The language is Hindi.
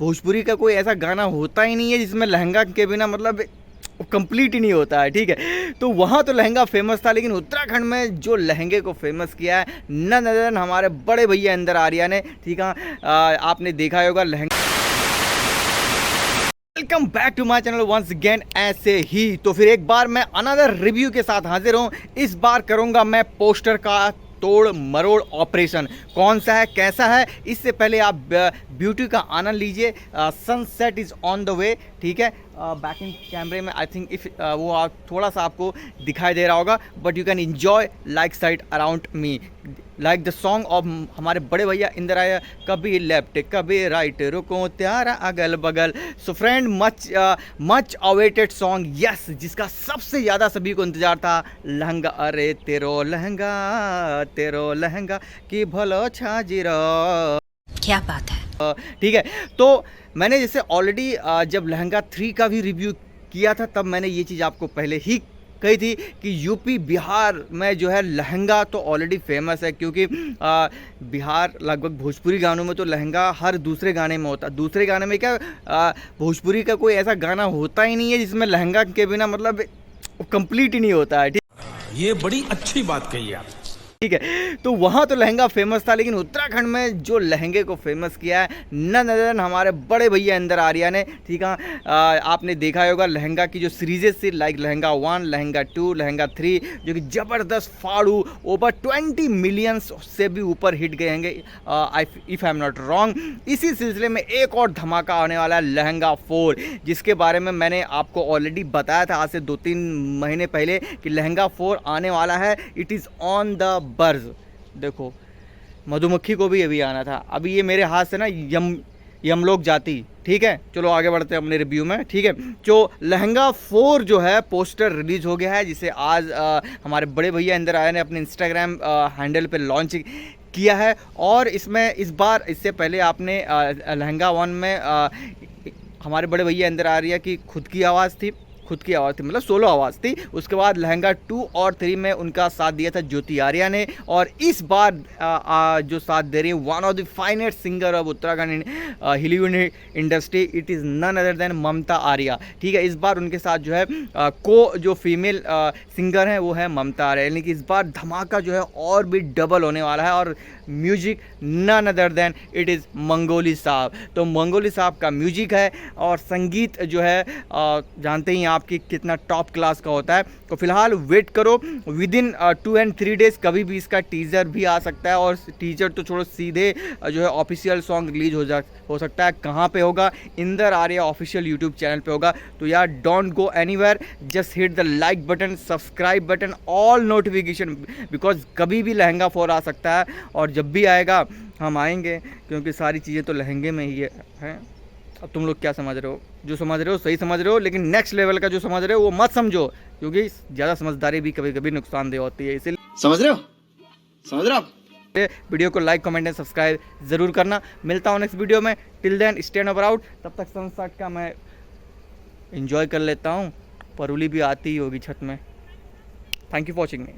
भोजपुरी का कोई ऐसा गाना होता ही नहीं है जिसमें लहंगा के बिना मतलब कंप्लीट ही नहीं होता है, ठीक है। तो वहाँ तो लहंगा फेमस था, लेकिन उत्तराखंड में जो लहंगे को फेमस किया है नन अदर देन हमारे बड़े भैया इंदर आर्या ने, ठीक है। आपने देखा होगा lehenga. Welcome back to my channel once again ऐसे ही। तो फिर एक बार मैं अनदर रिव्यू के साथ हाजिर हूँ। इस बार करूँगा मैं पोस्टर का तोड़ मरोड़ ऑपरेशन। कौन सा है, कैसा है, इससे पहले आप ब्यूटी का आनंद लीजिए। Sunset is on the way, ठीक है। बैक इन कैमरे में आई थिंक इफ वो आप थोड़ा सा आपको दिखाई दे रहा होगा, but you can enjoy like side around me like the song of हमारे बड़े भैया इंदर आर्या, कभी लेफ्ट कभी राइट रुको त्यारा अगल बगल। So friend, much awaited song, yes, जिसका सबसे ज़्यादा सभी को इंतजार था। लहंगा अरे तेरो लहंगा कि भलो छाजिरो, क्या बात है। ठीक है। तो मैंने जैसे ऑलरेडी जब लहंगा 3 का भी रिव्यू किया था, तब मैंने ये चीज़ आपको पहले ही कही थी कि यूपी बिहार में जो है लहंगा तो ऑलरेडी फेमस है, क्योंकि बिहार लगभग भोजपुरी गानों में तो लहंगा हर दूसरे गाने में होता है। दूसरे गाने में क्या, भोजपुरी का कोई ऐसा गाना होता ही नहीं है जिसमें लहंगा के बिना मतलब कंप्लीट ही नहीं होता है, ठीक। ये बड़ी अच्छी बात कही आप, ठीक है। तो वहाँ तो लहंगा फेमस था, लेकिन उत्तराखंड में जो लहंगे को फेमस किया है नन अदर देन हमारे बड़े भैया इंदर आर्या ने, ठीक है। आपने देखा होगा लहंगा की जो सीरीजेस थी, लाइक लहंगा 1, लहंगा 2, लहंगा 3, जो कि ज़बरदस्त फाड़ू ओवर 20 मिलियंस से भी ऊपर हिट गए होंगे, if I am not wrong. इसी सिलसिले में एक और धमाका आने वाला है, लहंगा 4, जिसके बारे में मैंने आपको ऑलरेडी बताया था आज से 2-3 महीने पहले कि लहंगा 4 आने वाला है। It is on the verge. देखो, मधुमक्खी को भी अभी आना था, अभी ये मेरे हाथ से ना यमलोक जाती, ठीक है। चलो आगे बढ़ते हैं अपने रिव्यू में, ठीक है। जो लहंगा 4 जो है पोस्टर रिलीज हो गया है, जिसे आज हमारे बड़े भैया इंदर आर्या ने अपने इंस्टाग्राम हैंडल पे लॉन्च किया है। और इसमें इस बार, इससे पहले आपने लहंगा 1 में हमारे बड़े भैया इंदर आर्या की खुद की आवाज़ थी, मतलब सोलो आवाज़ थी। उसके बाद लहंगा 2 और 3 में उनका साथ दिया था ज्योति आर्या ने। और इस बार जो साथ दे रही है one of the finest singer of Uttarakhand Hillywood industry, it is none other than Mamta Arya, ठीक है। इस बार उनके साथ जो है जो फीमेल सिंगर हैं वो है ममता आर्या, यानी कि इस बार धमाका जो है और भी डबल होने वाला है। और music none other than it is Mangoli Sahab. तो मंगोली साहब का म्यूजिक है और संगीत जो है जानते ही आपकी कितना टॉप क्लास का होता है। तो फिलहाल वेट करो, विद इन 2 and 3 days कभी भी इसका टीज़र भी आ सकता है। और टीज़र तो छोड़ो, सीधे जो है ऑफिशियल सॉन्ग रिलीज हो सकता है। कहाँ पे होगा? Inder Arya official YouTube channel पे होगा। तो यार don't go anywhere, just hit the like button, subscribe button, all notification, because कभी भी लहंगा 4 आ सकता है। और जब भी आएगा हम आएंगे, क्योंकि सारी चीज़ें तो लहंगे में ही हैं। अब तुम लोग क्या समझ रहे हो? जो समझ रहे हो सही समझ रहे हो, लेकिन नेक्स्ट लेवल का जो समझ रहे हो वो मत समझो, क्योंकि ज़्यादा समझदारी भी कभी कभी नुकसानदेह होती है। इसीलिए समझ रहे हो? वीडियो को लाइक, कमेंट एंड सब्सक्राइब जरूर करना। मिलता हूँ नेक्स्ट वीडियो में। Till then stand over out. तब तक सनसेट का मैं एंजॉय कर लेता हूँ। परूली भी आती ही होगी छत में। Thank you for watching me.